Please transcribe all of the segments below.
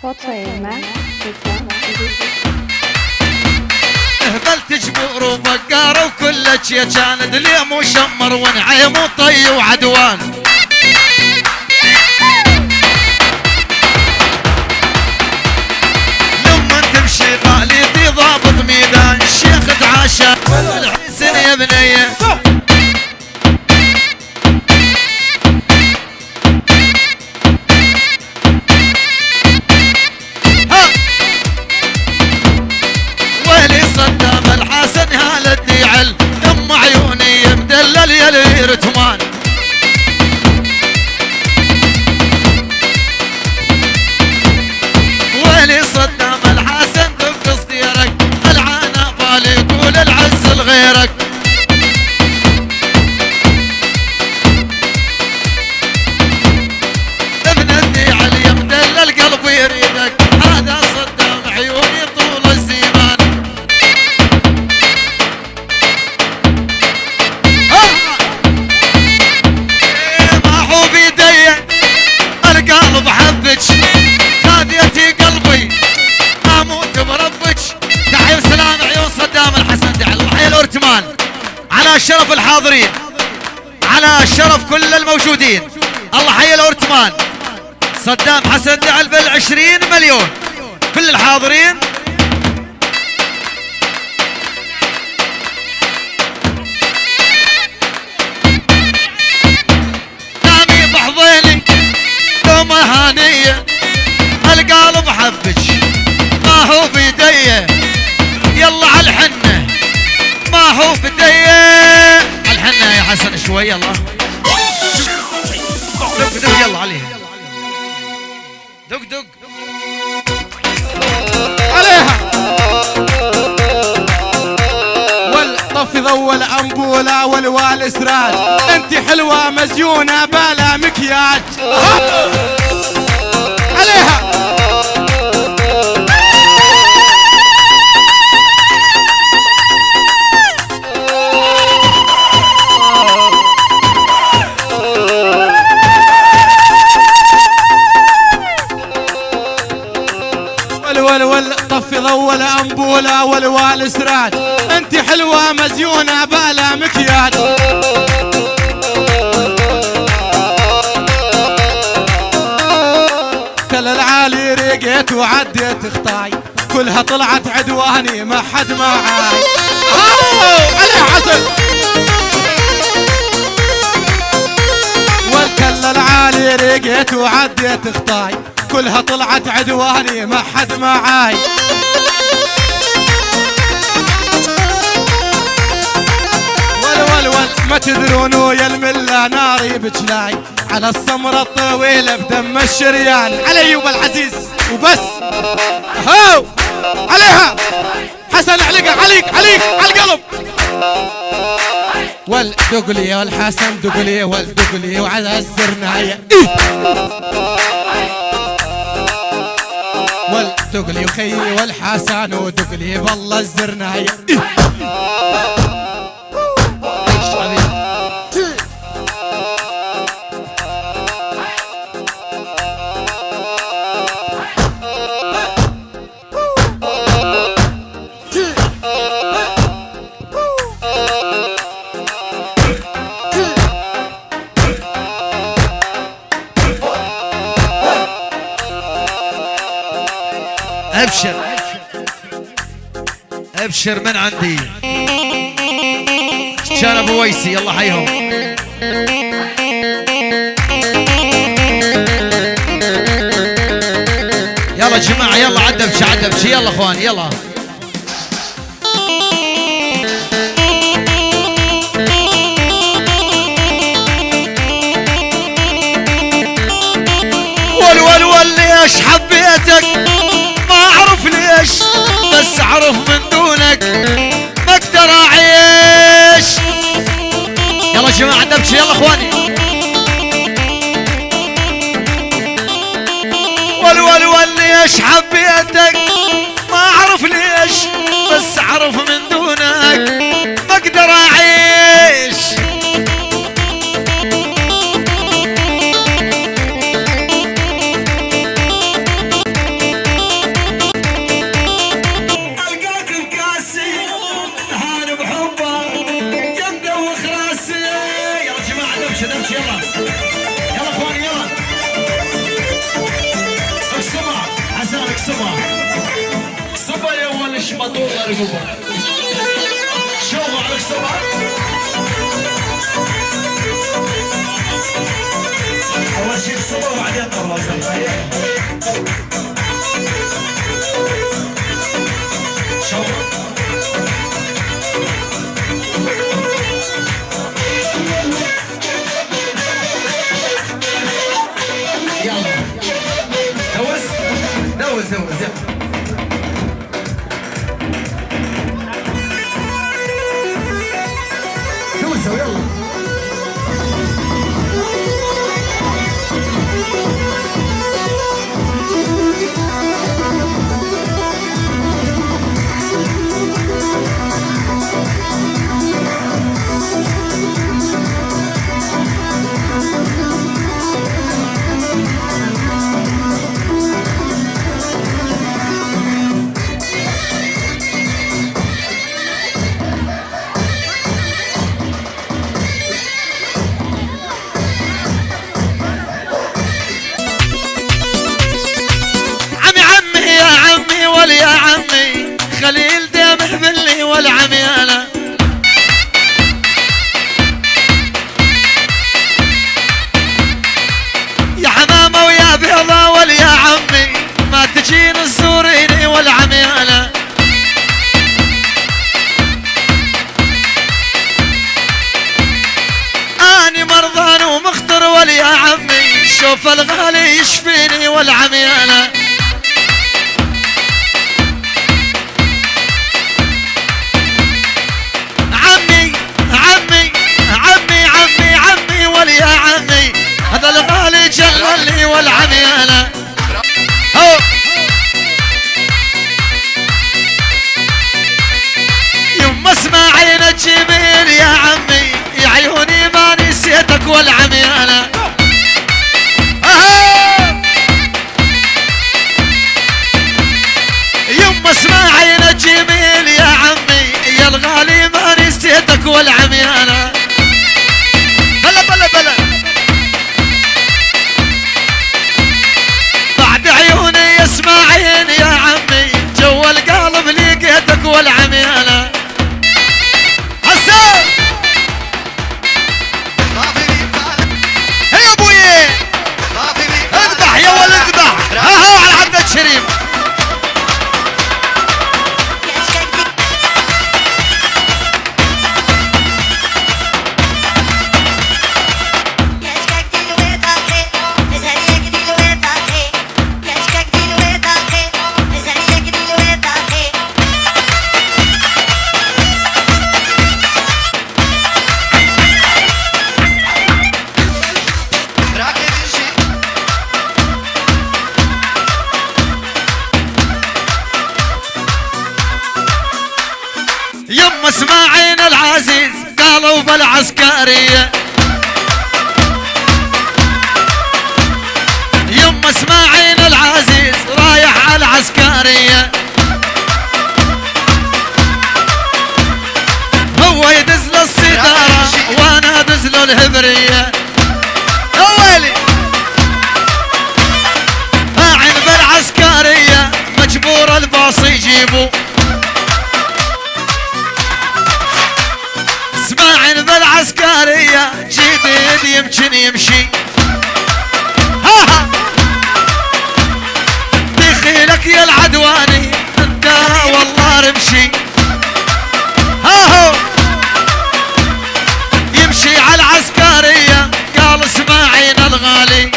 Fotoğraflar, هبلت جبور وبقارة وكل شي كان دليم وشمر ونعيم وطي وعدوان. لما تمشي غالي في ضابط ميدان الشيخ تعاشى الحسن يا بنيه. رتمان ويلي صدام الحسن دق صديرك العانا بالي يقول العز لغيرك. ابن الديعل يمدل القلب يريدك هذا صدام عيوني طول الزمان. القلب حبك خذيتي قلبي اموت بربك. تحية سلام عيون صدام الحسن دعل. تحية الأورتمان على شرف الحاضرين على شرف كل الموجودين. الله حي الأورتمان صدام حسن دعل بال20 مليون كل الحاضرين. نامي بحضيني هانية القلب حبك ما هو بيديه. يلا على الحنة ما هو بيديه. الحنة يا حسن شوي يلا دق دق يلا عليها دق دق عليها. والطفي ضول أنبولة والوال سراج انت حلوة مزيونة بلا مكياج. عليها ول طفي ضول أنبولة والوال سراج انت حلوة مزيونة بلا مكياج. كل العالي ريقيت وعديت خطاي كلها طلعت عدواني ما حد معاي. علي حسن والكل العالي ريقيت وعديت خطاي كلها طلعت عدواني ما حد معاي. ول ما تدرون ويا الملا ناري بجلاي على السمرة الطويلة بدم الشريان. علي ايوب العزيز وبس. هاو عليها حسن عليك عليك عليك على القلب. والدقلي والحسن دقلي والدقلي وعلى الزرناية والدقلي وخي والحسن ودقلي بالله الزرناية. ابشر ابشر من عندي كان ابو ويسي. يلا حيهم يلا جماعه يلا عدبش عدبش يلا اخواني يلا. ول ليش حبيتك ما اعرف ليش بس اعرف من دونك ما اقدر اعيش. يلا جماعه دبش يلا اخواني. ول ليش حبيتك ما اعرف ليش بس اعرف من دونك ما اقدر اعيش. عليك صبا صبا يا ولد شمطوط رقبه شوفوا عليك صبا اول شيء صبا وبعدين طرازه شوفوا يا عمي خليل دمه باللي والعميانة يا حمامة ويا بيضة واليا عمي ما تجين الزوريني والعميانة اني مرضان ومخطر واليا عمي شوف الغالي يشفيني والعميانة يا عمي هذا الغالي جللني والعميانة يما اسماعيل الجميل يا عمي يا عيوني ما نسيتك والعميانة يما اسماعيل الجميل يا عمي يا الغالي ما نسيتك والعميانة بلا بلا بلا بعد عيوني يا اسماعيل يا عمي جوا القلب لقيتك والعميانة حسن هي يا ابوي اذبح يا ولد اذبح ها على عبد الشريف يما اسماعيل العزيز قالوا بالعسكرية يما اسماعيل العزيز رايح على العسكرية هو يدز له الستارة وانا ادز له الهبرية اويلي قاعد بالعسكرية مجبور الباص يجيبه اسماعيل بالعسكرية جديد يمكن يمشي ها دخيلك يا العدواني انت والله رمشي ها يمشي على العسكرية قال اسماعيل الغالي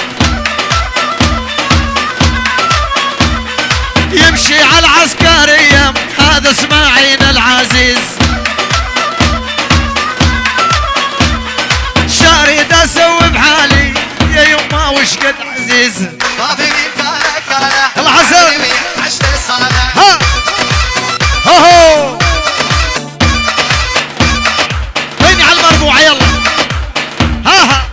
يمشي على العسكرية هذا اسماعيل العزيز شارد اسوي بحالي يا يما وش قد عزيز الحسن ها هو ويني على المربوعة يلا ها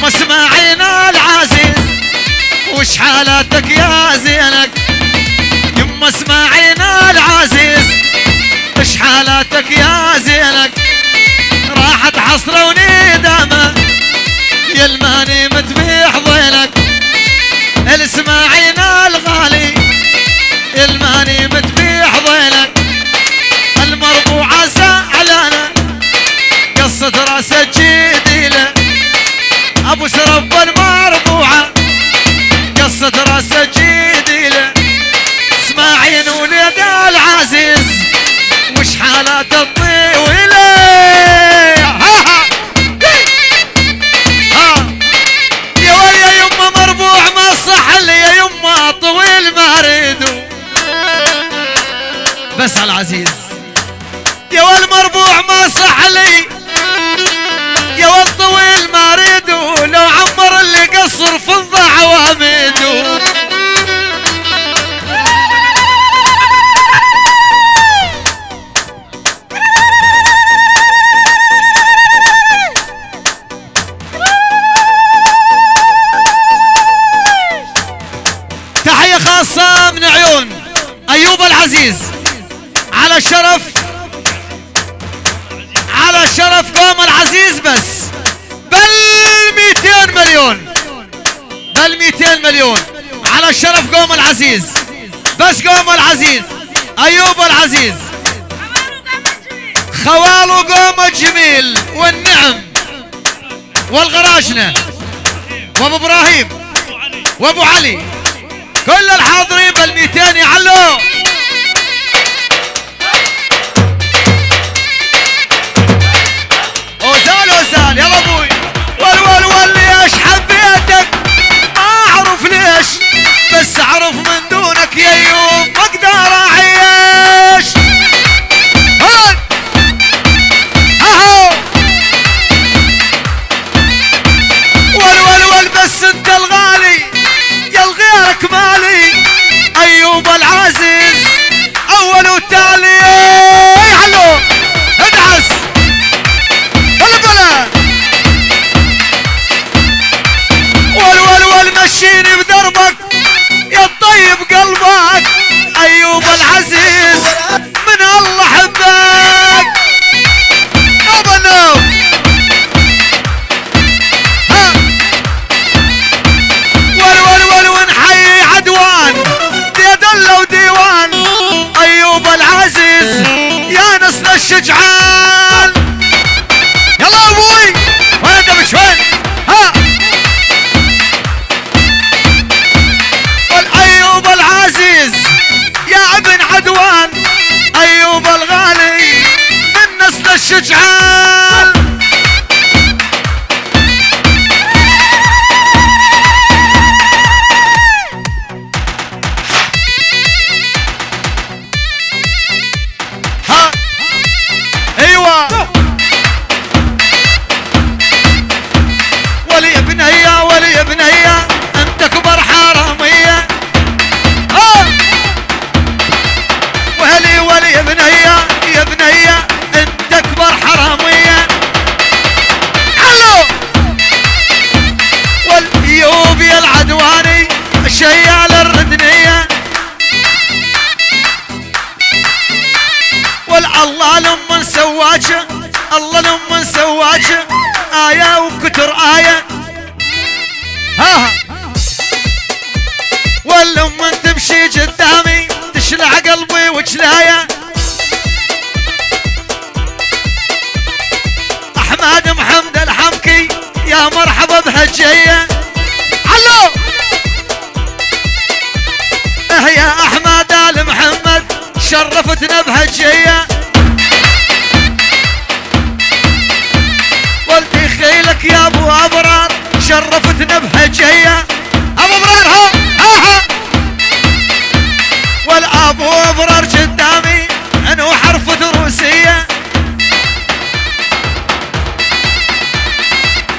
ما سمعينا العزيز وش حالاتك يا زينك يما اسماعيل العزيز وش حالاتك يا زينك الشرف قوم العزيز بس بل 200 مليون، بل 200 مليون على الشرف قوم العزيز، بس قوم العزيز ايوب العزيز، خوال وقوم الجميل والنعم والغراشنه وابو ابراهيم وابو علي، كل الحاضرين بال 200 يعلوا. وزال وزال يلا ابوي. ول ليش حبيتك ما اعرف ليش، بس اعرف من دونك يا ايوب ما اقدر اعيش. ول بس انت الغالي يا الغيرك مالي، ايوب العزيز اول وتالي. يعلو ادعس البلد. ول مشيني بدربك يا الطيب قلبك، ايوب العزيز من الله حبك. ابنو ونحيي عدوان ديدله وديوان، ايوب العزيز يا نسل الشجعان. يلا ابوي وين انت مش وين؟ ها ايوب العزيز يا ابن عدوان، ايوب الغالي من نسل الشجعان. ولي بنية انت كبر حرامية. ولي بنية يا بنية انت كبر حرامية. علو والايوب يا العدواني شيال الردنية. والله لما سواجه، الله لما سواجه آية وكتر آية. ها ولما تمشي قدامي تشلع قلبي وجلايا. احمد محمد الحمكي يا مرحبا بهالجيه. علو يا احمد ال محمد شرفتنا بهالجيه. ولدي خيلك يا ابو ابرار شرفتنا بهالجيه. ابو ابرار ها والابو ابرار قدامي انو حرف روسيه.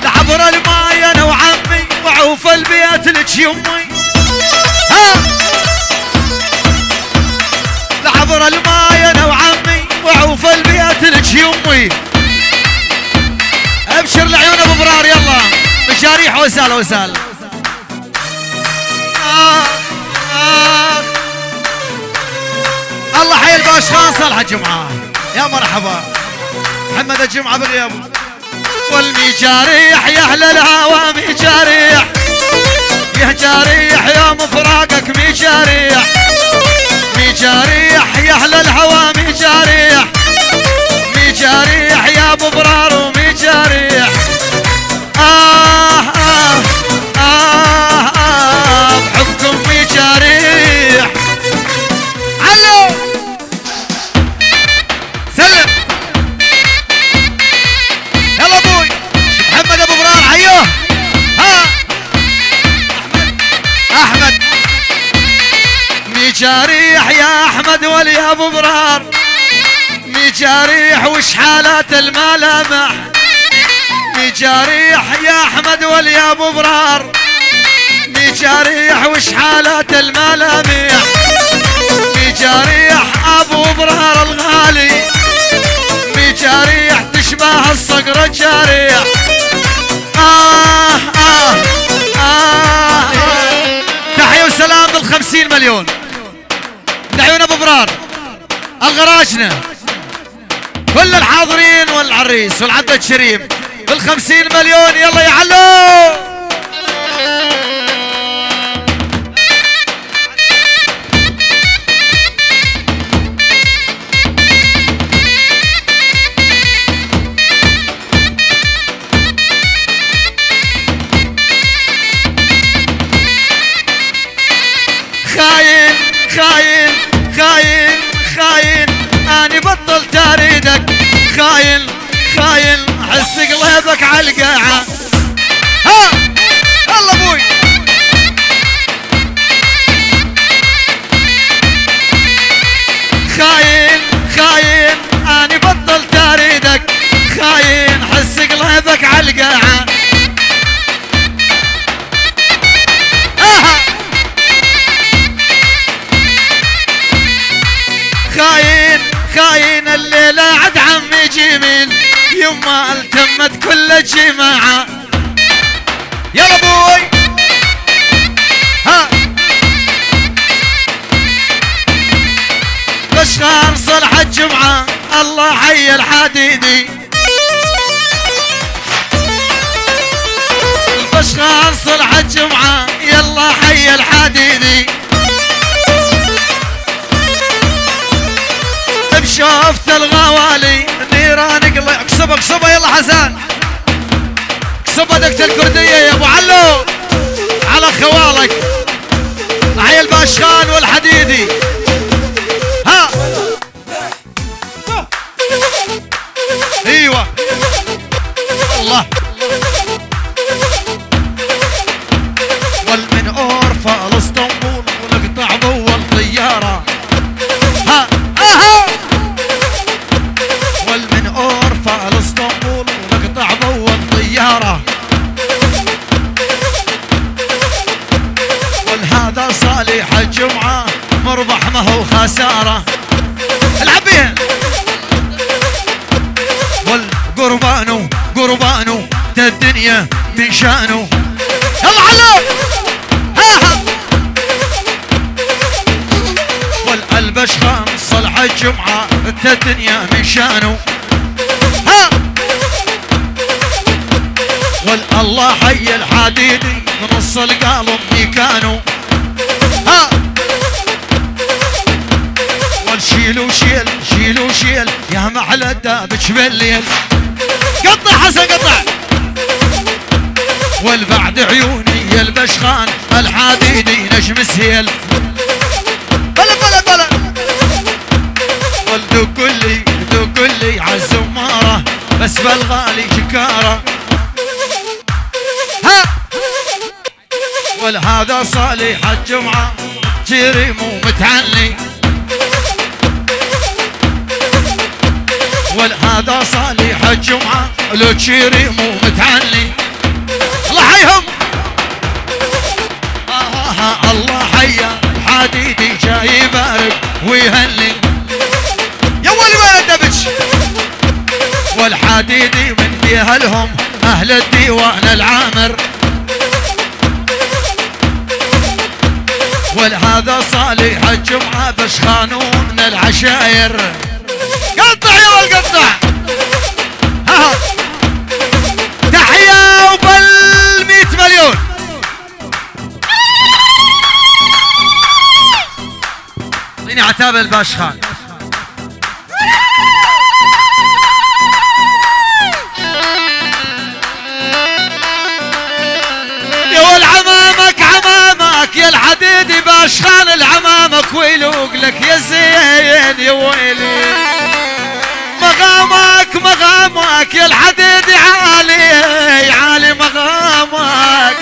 لعبر الماي انا وعمي وعوف البيت لك يمي. ها لعبر الماي انا وعمي وعوف البيت لك يمي. ابشر لعيون ابو ابرار يلا مجاريح وسال وسال. الله حي الباش خان صالح الجمعة يا مرحبا. محمد الجمعة بغيابه. والمجاريح يا اهل الهوى مجاريح، يا جاريح يا مفراقك مجاريح. مجاريح يا اهل الهوى مجاريح، مجاريح يا ابو ابرار ومجاريح. بحبكم مجاريح. علو سلم يلا ابوي محمد ابو ابرار حيوه. ها احمد مجاريح يا احمد ولي ابو ابرار. مجاريح وش حالات الملامح. مجاريح يا احمد ولي ابو ابرار. مجاريح وش حالات الملامح. مجاريح ابو ابرار الغالي. مجاريح تشبه الصقر الجاريح. تحية وسلام بال50 مليون لعيون ابو ابرار الغراشنه كل الحاضرين والعريس. العريس والعبد الشريم بال50 مليون. يلا يا علو. خاين خاين خاين خاين اني بطلت اريدك. خاين خاين حس قلبك على القاعة. ها الله ابوي. خاين خاين اني بطلت اريدك. خاين حس قلبك على القاعة. خاين خاين الليلة عد عمي جميل يما التمت كل الجماعة. يلا ابوي. ها بشخان صلح الجمعة الله حي الحديدي. بشخان صلح الجمعة يلا حي الحديدي. شفت الغوالي نيران قلي اكسبها اكسبها. يلا حسن اكسبها دكت الكردية يا ابو علو على خوالك. حي الباشخان والحديدي. ها ايوه الله. والمن اورفا لاسطنبول ونقطع ضوء الطيارة. ها اها والمن اورفا لاسطنبول ونقطع ضوء الطيارة. والهذا صالح الجمعة مربح ما هو خسارة. العب بيها. والقربانو قربانو الدنيا من شانه. يلا علو. ها والبشخان صلح الجمعة الدنيا من شانه. ها والله حي الحديدي من نص القلب ميكانو. ها والشيلو شيل شيلو شيل يا محلى الدابش بالليل. قطع حسن قطع. والبعد عيوني يا البشخان الحديدي نجم سهيل. بلا بلا بلا. والدق لي عالزمارة بس بالغالي شكارة. ها والهذا صالح الجمعة جريم ومتعني. والهذا صالح الجمعة لو جريم ومتعني. الله حيهم. الله حيا حديدي جاي يبارك ويهني. يا ولي وين الدبج. والحديدي من بيهلهم اهل الديوان العامر. والهذا صالح الجمعة بشخانون من العشاير. قطع يا ولد قطع. ها تحية وبال100 مليون. اعطيني عتاب الباشخان. يا ولد عمامك عمامك يا الحديدي باشخان العمامك ويلوق لك يا زين يا ويلي. مغامك مغامك يا الحديدي عالي عالي مغامك.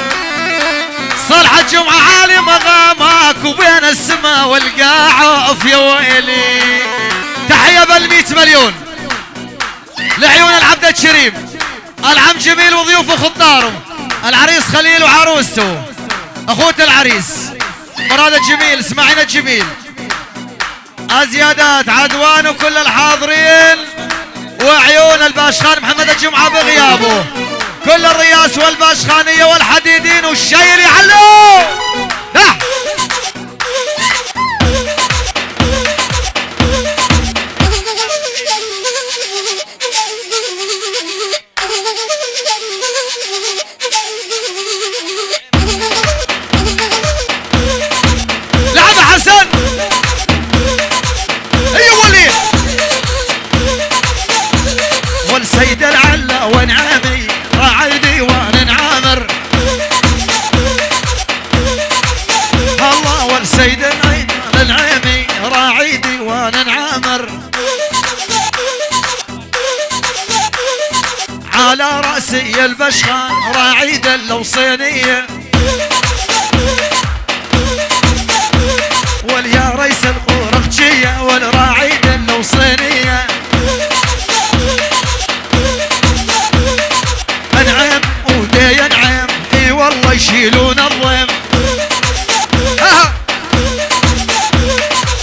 صلح الجمعة عالي مغامك وبين السماء والقاع يا ويلي. تحية بال100 مليون لعيون العبد الشريم العم جميل وضيوفه خضاره. العريس خليل وعروسته اخوته العريس مراد الجميل اسماعيل الجميل. ازيادات عدوان وكل الحاضرين. وعيون الباشخان محمد الجمعة بغيابه. كل الرياس والباشخانية والحديدين والشيل يعلو. علا ونعمي راعي ديوان عامر الله والسيد النعيمي راعي ديوان عامر على رأسي البشخان راعي دلة وصينية واليا ريس القورقشية والراعي دلة وصينية انعم ودي ينعم اي والله يشيلون الضيم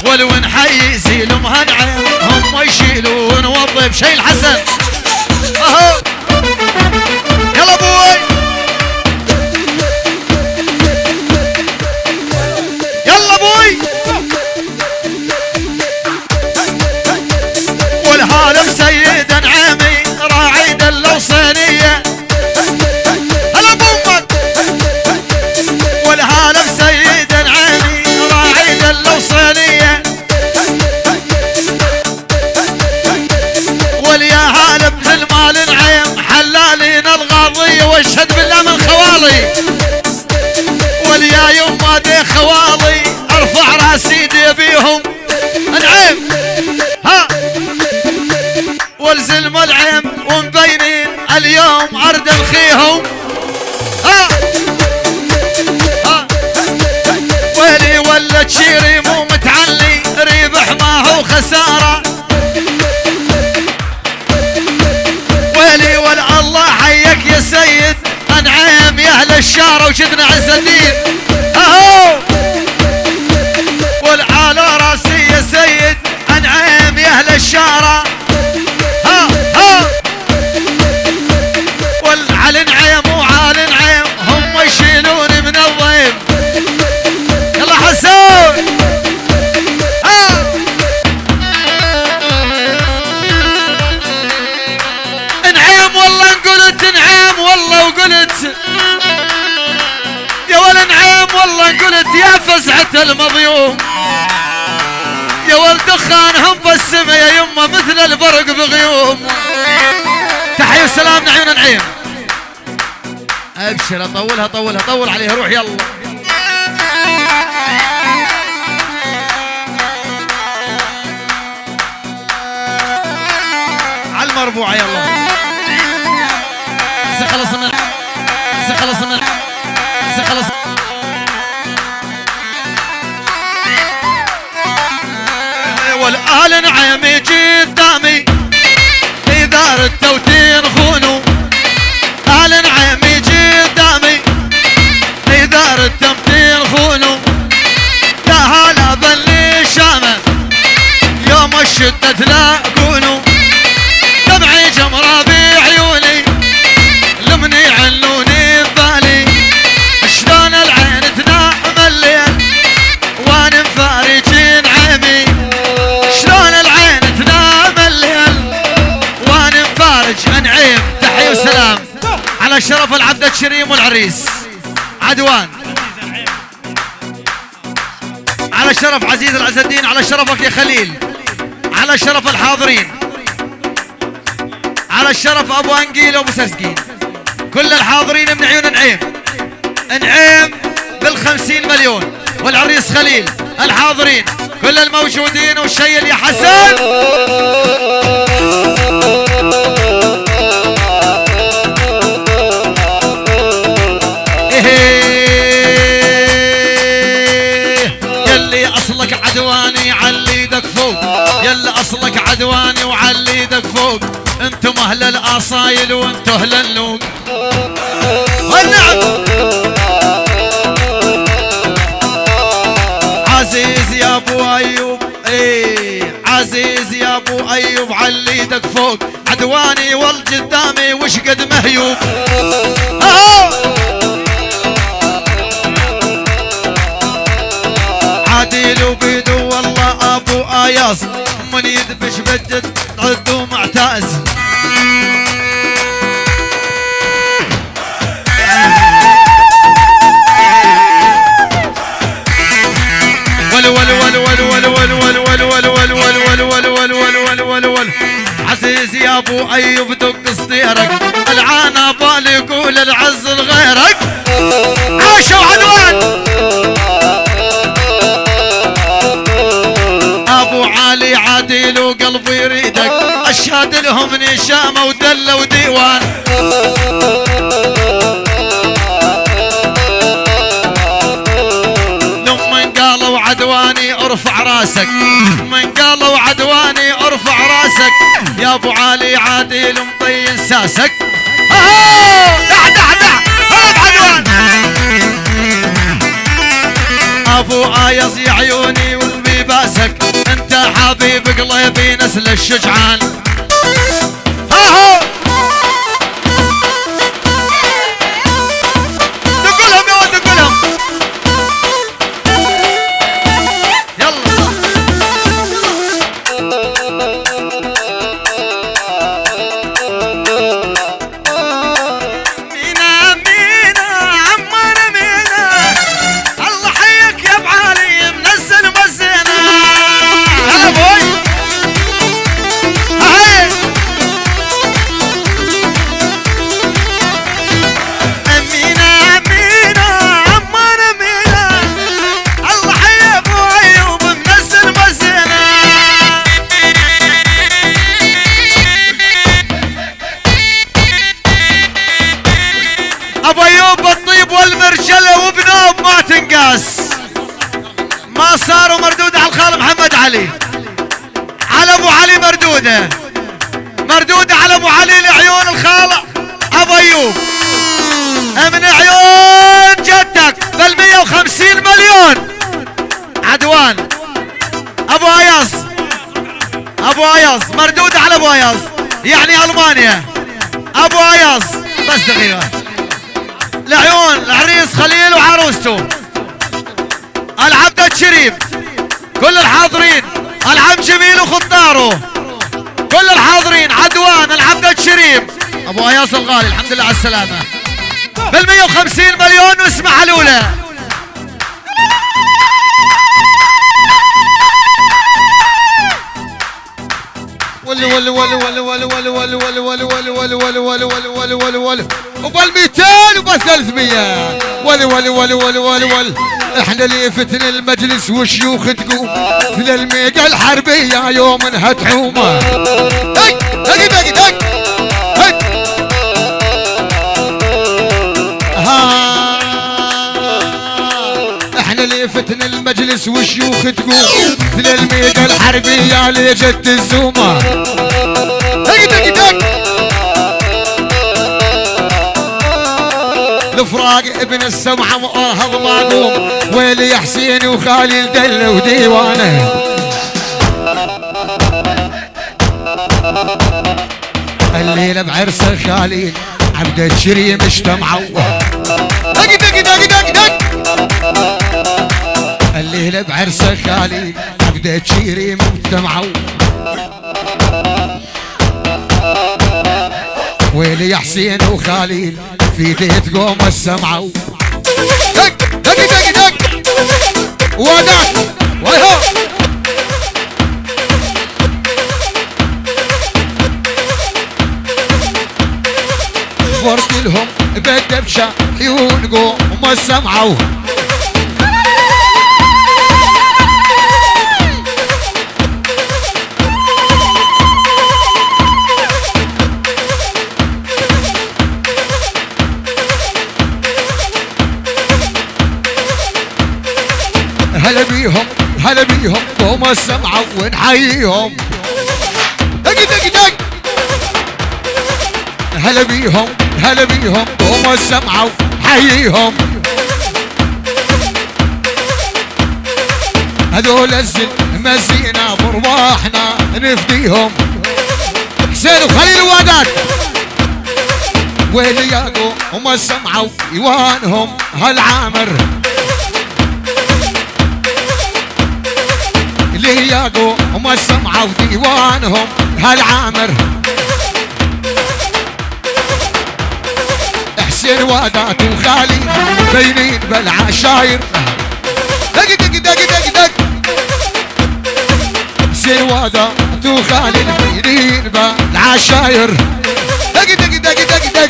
ولو نحيي يزيلهم هنعم هم يشيلون والضيم شيل حسن اهو يلا ابوي يلا ابوي والهالم سيد نعيمي راعي دلة وصينية هلا بامك والهالم سيد نعيمي راعي دلة وصينية واليا هالم المال نعيم حلالين الغاضية واشهد بالله من خوالي واليا يما دي خوالي ارفع راسي دي بيهم نعيم ها والزلم العيم ومبينين اليوم ارد الخيهم ها ها ويلي ولا تشيري مو متعلي ريبح ما هو خساره ويلي ولا الله حيك يا سيد انعم يا اهل الشارع وجدنا عز الدين اهو والعالى راسي يا سيد انعم يا اهل الشارع ها ها والعلى نعيم وعالى نعيم هم يشيلون من الضيم يلا حسون ها نعيم والله قلت نعيم والله وقلت يا ولا نعيم والله قلت يا فزعة المضيوم يا ولد دخانهم بالسما يا يمه مثل البرق بغيوم تحية وسلام نعيم نعيم ابشر طولها طولها طول عليها روح يلا على المربوعة يلا خلص من خلص من خلص والآل نعيم يجي قدامي إذا التوتين خونو آل نعيم يجي قدامي إذا التمتين خونو يا هلا بلي شامة يوم الشدة تلاقونو دمعي جمرة بعيوني لمني علوني ببالي شلون العين تنام الليل وانا مفارجين عيمي شلون العين تنام الليل وانا مفارج انعيم تحية وسلام على شرف العبد الشريم والعريس عدوان على شرف عزيز العز الدين على شرفك يا خليل على شرف الحاضرين على الشرف ابو انقيل وابو سرسقين كل الحاضرين من عيون نعيم نعيم بال50 مليون والعريس خليل الحاضرين كل الموجودين والشيل يا حسن يلي اصلك عدواني علي يدك فوق يلي اصلك عدواني وعلي يدك فوق انتم اهل الاصايل وانتم اهل اللوق والنعم عزيز يا ابو ايوب عزيز يا ابو ايوب علي يدك فوق عدواني والقدامي وش قد مهيوب عادل وبيدو والله ابو اياس من يدبش بدت عدو معتاز ول ول ول ول ول ول ول ول ول ول ول ول ول ول ول ول ول عزيز يا ابو ايوب دق صديرك، العانى بالي يقول العز لغيرك. عاشوا عدوان ابو علي عادل وقلبي يريدك، اشهد لهم نشامه ودله وديوان. لمن قالوا عدواني ارفع راسك، من قالوا عدواني ارفع راسك، يا ابو علي عادل مطين ساسك. دع دع دع هرب عدوان. ابو ايز يا عيوني والبي باسك، انت حبيب قلبي نسل الشجعان. دقلهم يا ولد دقلهم. يلا مينا مينا عمر مينا، الله حيك يا ابو علي منزل مزينا. هلا بوي هاي مينا مينا عمر مينا، الله حي ابو ايوب منزل مزينا. ابو ايوب بالطيب والمرجله وبنوب ما تنقاس، ما صاروا مردود على الخال محمد علي، على ابو علي مردوده، مردوده على ابو علي لعيون الخال ابو ايوب، من عيون جدك بال 150 مليون. عدوان ابو اياز، ابو اياز مردوده على ابو اياز يعني المانيا. ابو اياز بس دقيقه لعيون العريس خليل وعروسته، العبد الشريف، كل الحاضرين، العم جميل وخطاره، كل الحاضرين. عدوان العبد الشريف ابو اياس الغالي الحمد لله على السلامه بال 150 مليون. واسمع الاولى ولي ولي ولي ولي ولي ولي ولي ولي ولي ولي ولي ولي ولي ولي ولي ولي ولي وبال 200 وبال 300 ولي ولي ولي ولي ولي ولي. احنا اللي فتنا المجلس والشيوخ تقوم في الميقا الحربيه يوم انها تحومه. دق دق دق دق دق. احنا اللي فتنا المجلس والشيوخ تقوم في الميقا الحربيه اللي جت الزومه. دق دق دق. الفراق ابن السمعة مؤهض ما قوم، ويلي يا حسين وخالي دل وديوانه. الليلة بعرسه خالي عبد الشريم اجتمعوا. دق دق دق دق دق. الليلة بعرسه خالي عبد الشريم اجتمعوا. ويلي يا حسين وخالي في بيت قوم السمعوا. دق دق دق دق ودق ويهو. فرت لهم بالدبشة عيون قوم السمعوا. هلا بيهم هلا بيهم قوم السمعة ونحييهم. دق دق دق. هلا بيهم هلا بيهم قوم السمعة ونحييهم. هذول الزل مزينا برواحنا نفديهم. حسين وخليل وادات ويلي يا قوم السمعة ويوانهم هالعامر. اللي ياقوا هم السمعة وديوانهم هالعامر. حسين وادات وخالي بينين بالعشاير. دق دق دق دق دق. حسين وادات وخالي الميرين بالعشاير دق دق دق دق دق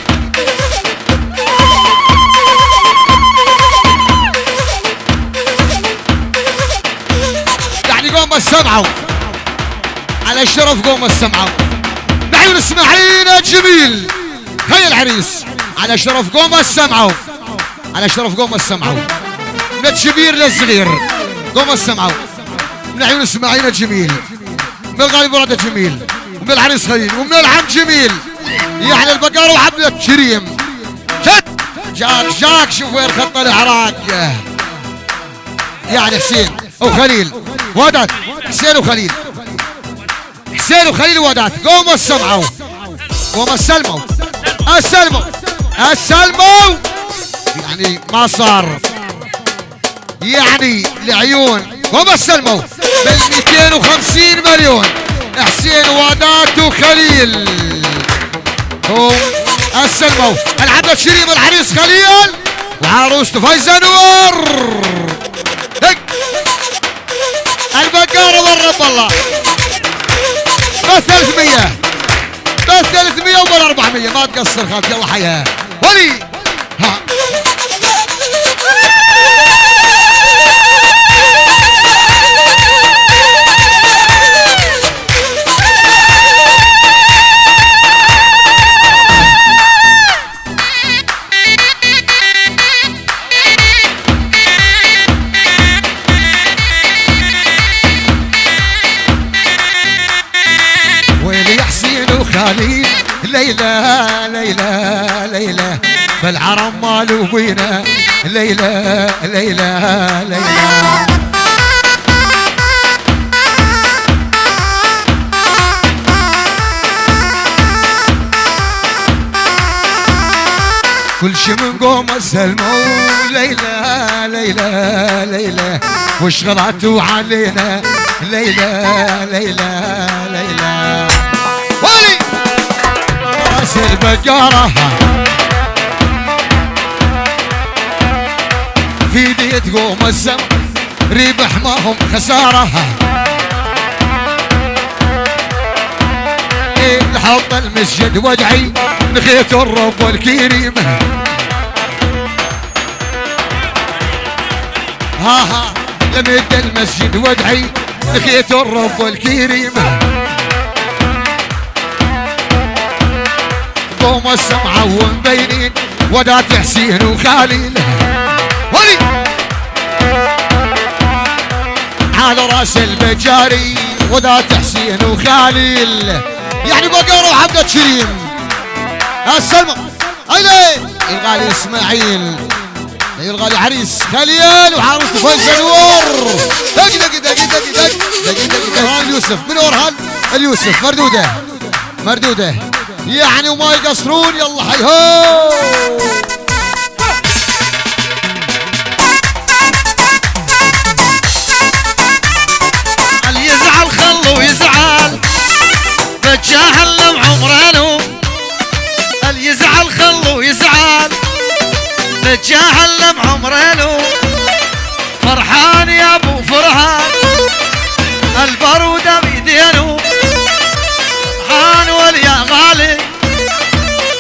يعني قوم السمعوا على الشرف قوم السمعوا نحن اسماعيل الجميل خلي العريس على شرف قوم السمعوا على شرف قوم السمعوا من الكبير للصغير قوم السمعوا من عيون اسماعيل الجميل من الغالي براد الجميل ومن العريس خليل ومن العم جميل يعني البقرة وحبلة كريم شد جاك شوف وين خط العراق يعني حسين وخليل وداد حسين وخليل حسين وخليل وداد قوموا السمعوا قوموا السلموا السلموا السلموا يعني ما صار يعني العيون قوموا السلموا بال 250 مليون حسين وداد وخليل قوم السلموا العبد الشريف العريس خليل وعروسته فايزة نور البقارة والرب الله بس 300 بس 300 وبال 400 ما تقصر خالد يلا حياه ولي ها خليل ليلى ليلى ليلى بالعرم مالو بينا ليلى ليلى ليلى كل شي من قوم السلموا ليلى ليلى ليلى وشغلاتو علينا ليلى ليلى ليلى ولي راس البقرة في دي تقوم السم ريبح ما هم خسارة لحط المسجد وادعي نخيت الرب والكريم ها لمد المسجد وادعي نخيت الرب والكريم قوم السمعة ومبينين ودات حسين وخليل ولي على راس البجاري ودات حسين وخليل يعني بقرة وحبة شريم السلمى ايلي الغالي اسماعيل الغالي عريس خليل وعروسته فايزة نور دق دق دق دق دق دق دق دق اليوسف من اورهان اليوسف مردودة مردودة يعني وما يقصرون يلا حي هو اللي يزعل خلو يزعل بتجاهل بعمرانه اللي يزعل خلو يزعل بتجاهل بعمرانه فرحان يا ابو فرحان البرودة بيدينه فرحان واليا غالي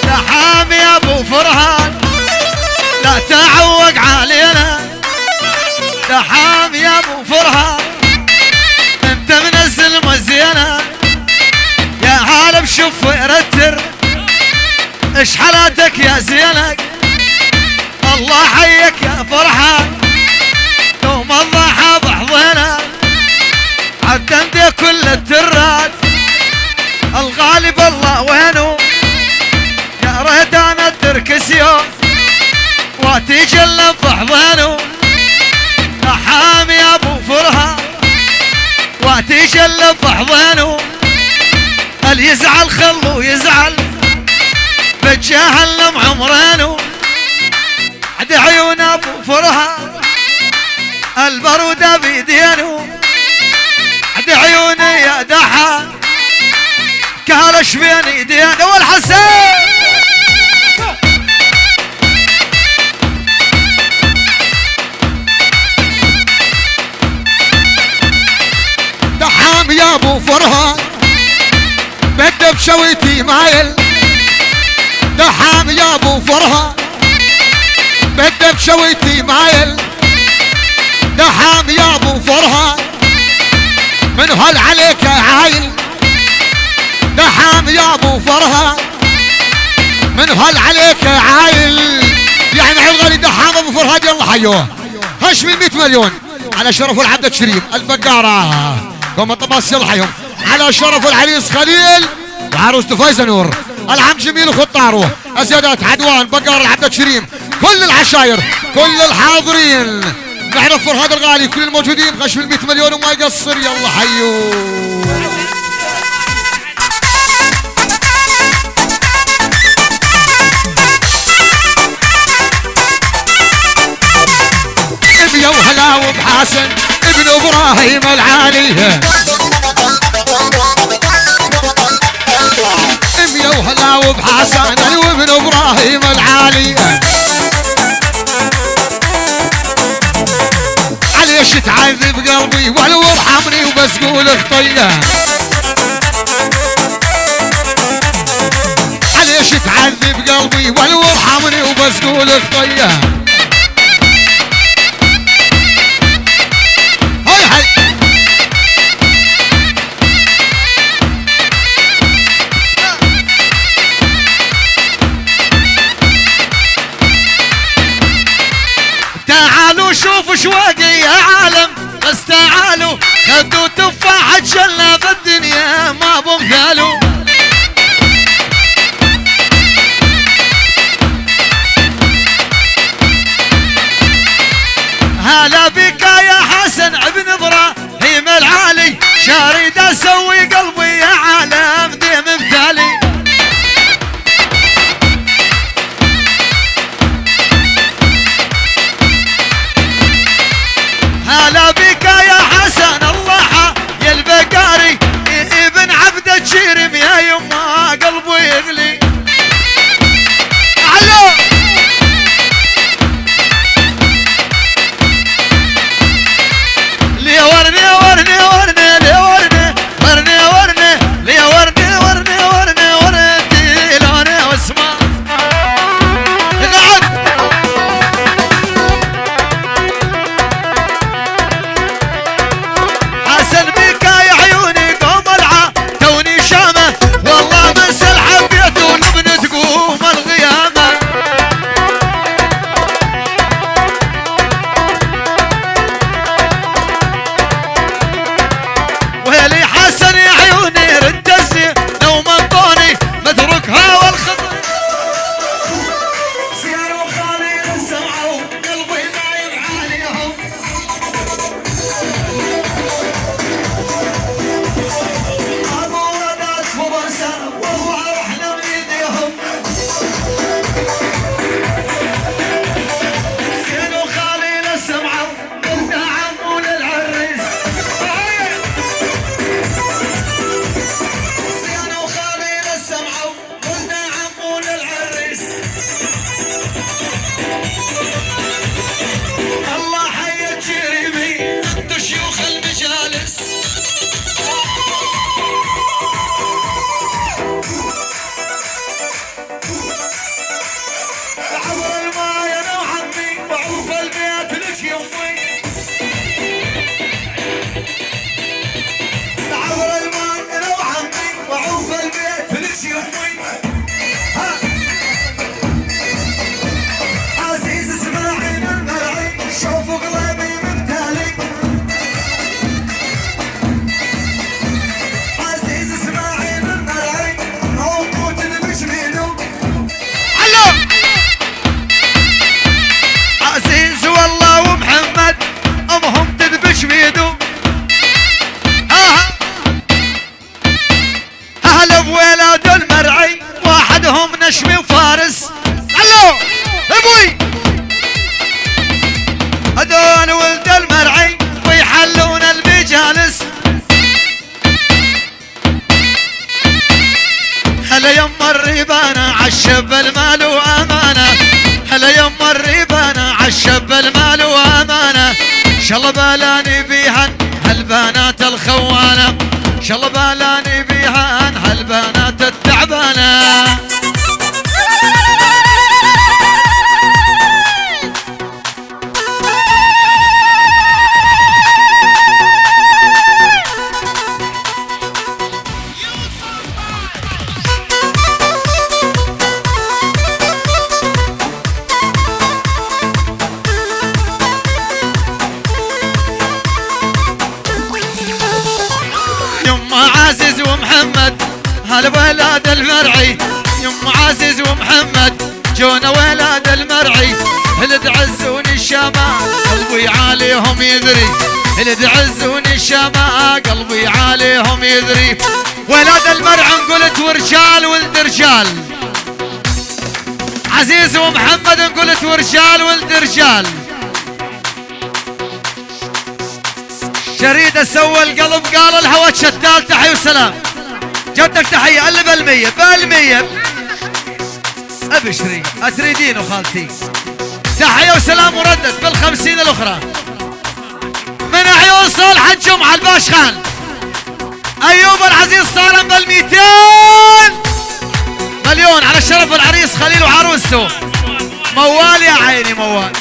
لا حامي يا ابو فرحان لا تعوق علينا لا حامي يا ابو فرحان انت منزل مزينه يا عالم شوف ورتر ايش حالاتك يا زينك الله حيك يا فرحان يوم الضحى بحضنا عدندي كل الترات الغالب الله وينه يا ريت انا اتركس يوم واتجلب بحضنه يا حامي يا ابو فرحان واتجلب بحضنه اللي يزعل خلو يزعل بتجاهل بعمرانه عد عيون ابو فرحان البرودة بيدينه عد عيوني يا دحان كهرش بين ايدينا والحسين دحام يا ابو فرحان بشويتي مايل دحام يا ابو فرها بده بشويتي مايل دحام يا ابو فرها من هل عليك عايل دحام يا ابو فرها من هل عليك عايل يعني عالغالي دحام ابو فرهاد يلا حيوه خش من 100 مليون على شرف العبد شريف البقارة قوم الطباس يلا حيهم على شرف العريس خليل وعروسته فايزة نور العم جميل وخطاره السيادات عدوان بقار العبد شريم كل العشاير كل الحاضرين نعرف فرهاد الغالي كل الموجودين خش من 100 مليون وما يقصر يلا حيو ابيا وهلا وبحسن ابن ابراهيم العالي ابيا وهلا وبحسن وابن ابراهيم العالي عليش تعذب قلبي ولو ارحمني وبس قول اخطيه عليش تعذب قلبي ولو ارحمني وبس قول اخطيه تعالوا شوفوا شواقي يا عالم بس تعالوا خدوا تفاحة جلة بالدنيا ما بمثالوا هلا بك يا حسن ابن ابراهيم العالي شارد اسوي قلبي يا عالم دي مثالي هلا بك يا حسن الله يا البقاري ابن عبد الشيرم يا يما قلبي يغلي علو لي ورني ورني ورني لي ورني ورني ورني لي ورني ورني ورني ورني لوني واسمع حسن بك يا عيوني قوم العا توني شامه والله بس الحبيت ونبن تقوم الغيامه ويلي حسن يا عيوني رد الزين لو منطوني متركها والخطر سيروا خالي سمعوا قلبي نايم عليهم الله حي الجريمي انتو شيوخ المجالس عبر الماي انا وعمي وعوف البيت لك يمي عبر الماي انا وعمي وعوف البيت لك يمي عزيز اسماعيل المرعي شوفوا قلبي مبتالي عزيز اسماعيل المرعي موجود بجميله علو عزيز والله ومحمد امهم تذبش بيدو هلا بولاد المرعي واحدهم نشمي وفارس الو ابوي هدول ولد المرعي ويحلون المجالس هلا يما الريبانه عالشب المال وامانه هلا يما الريبانه عالشب المال وامانه شالله بالاني بيهن هالبنات الخوانه شالله بالاني بيهن الريحان هالبنات التعبانة. عزيز ومحمد هالولاد المرعي، يم عزيز ومحمد جونا ولاد المرعي، اللي تعزون الشمال قلبي عليهم يدري، اللي تعزون الشمال قلبي عليهم يدري. ولاد المرعي قلت ورجال ولد رجال، عزيز ومحمد قلت ورجال ولد رجال. شريدة سوى القلب قال الهوى شتال. تحية وسلام جدك تحية اللي بالمية بالمية. ابشري اتريدين وخالتي. تحية وسلام وردت بال50 الاخرى من عيون صالح الجمعة الباش خان. ايوب العزيز صارم بال200 مليون على شرف العريس خليل وعروسته. موال يا عيني موال.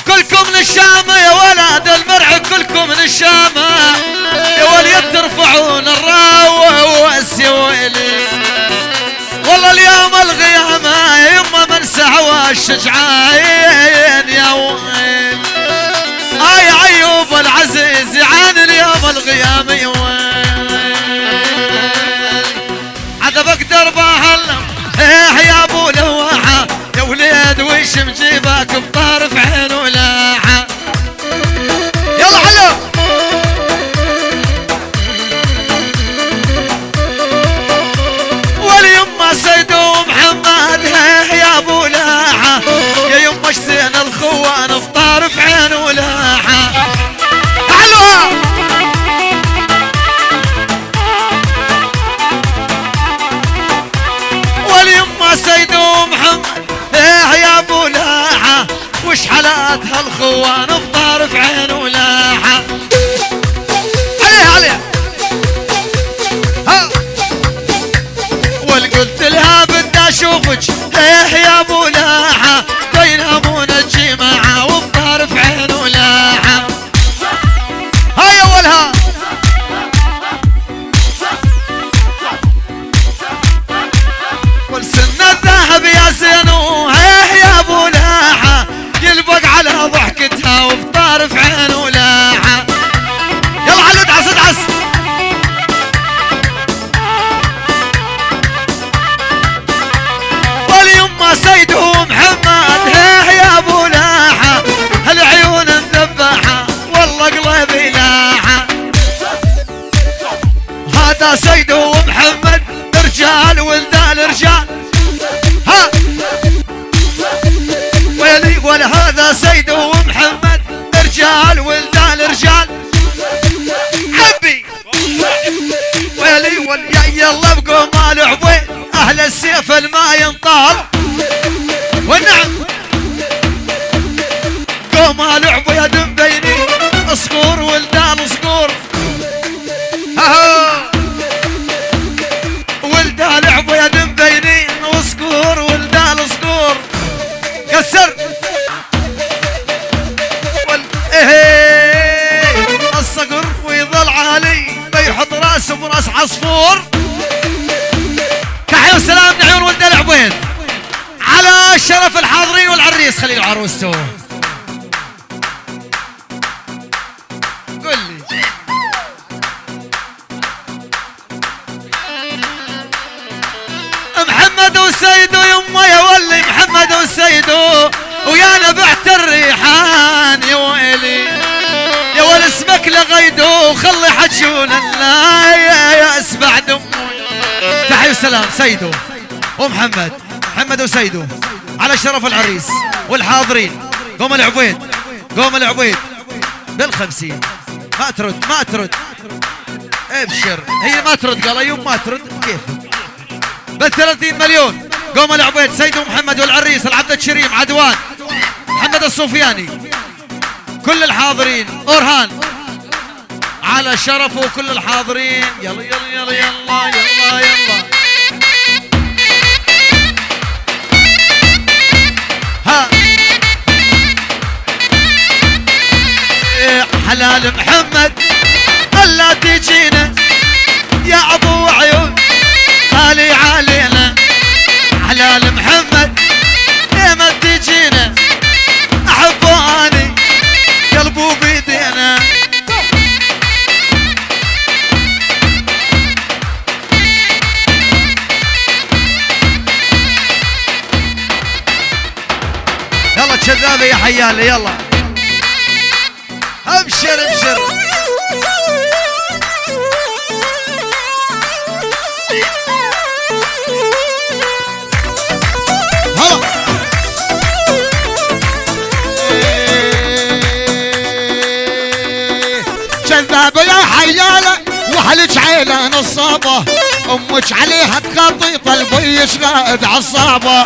كلكم من الشام يا ولد المرعي، كلكم من الشام يا وليد ترفعون الراس يا ويلي. والله اليوم الغيامة يا يما من سعوى الشجعان يا ويل. يا عيوب العزيز يعاني اليوم الغيامة يا ويل. عذبك دربها يا ابو لواحة يا وليد وش مجيبك بطرف عين ولاحة. يلا حلو واليما سيد ومحمد يا ابو لاحة يا يما شسين الخوان بطرف عين ولاحة. حلوة واليما سيد ومحمد يا ابو لاحة وش حالات هالخوان بطرف عين ولاحة. عليها عليها ها. والقلت لها بدي اشوفك يا ابو لاحة بينهمون الجماعة وبطرف عين ولاحة. هاي اولها والسن الذهب يا زينو يا ابو لاحة يلبق على ضحكتها وبطرف عين ولاحة. يلا على ادعس ادعس. واليما سيد ومحمد يا ابو لاحة العيون الذباحة والله قلبي لاحة. هذا سيد ومحمد رجال ولدان رجال. ها ويلي ولا هذا سيد ومحمد رجال ولدان رجال. حبي ويلي يلا بقوم العبيد اهل السيف الما ينطال. والنعم قوم العبيد مبيني صقور ولدان صقور. ولدان عبيد مبينين وصقور ولدان صقور. كسر الصقر ويظل عالي بيحط راسه براس عصفور. تحية وسلام من عيون ولد العبيد على شرف الحاضرين والعريس خليل وعروسته. قل لي محمد وسيدو يما يا ولي محمد وسيدو ويا نبعت الريحان يا ويلي يا ولي اسمك لغيدو خلي حجون الله يا اسبع دموي. تحية وسلام سيدو ومحمد محمد وسيدو على شرف العريس والحاضرين. قوم العبيد قوم العبيد بال50. ما ترد ما ترد ابشر هي ما ترد قال ايوب ما ترد كيف بال30 مليون. قوم العبيد سيد ومحمد والعريس العبد الشريم عدوان محمد الصوفياني، كل الحاضرين، أورهان على شرفه كل الحاضرين. يلا يلا يلا يلا يلا يلا. ها حلال محمد الا تجينا يا ابو عيون غالي علينا. حلال محمد ما تجينا احبه اني قلبه بيدينا. يلا كذابه يا حيالي يلا ابشر ابشر. هلا كذابه يا حياله وحلج عيله نصابه امك عليها تخطي طلبي يشغد عصابه.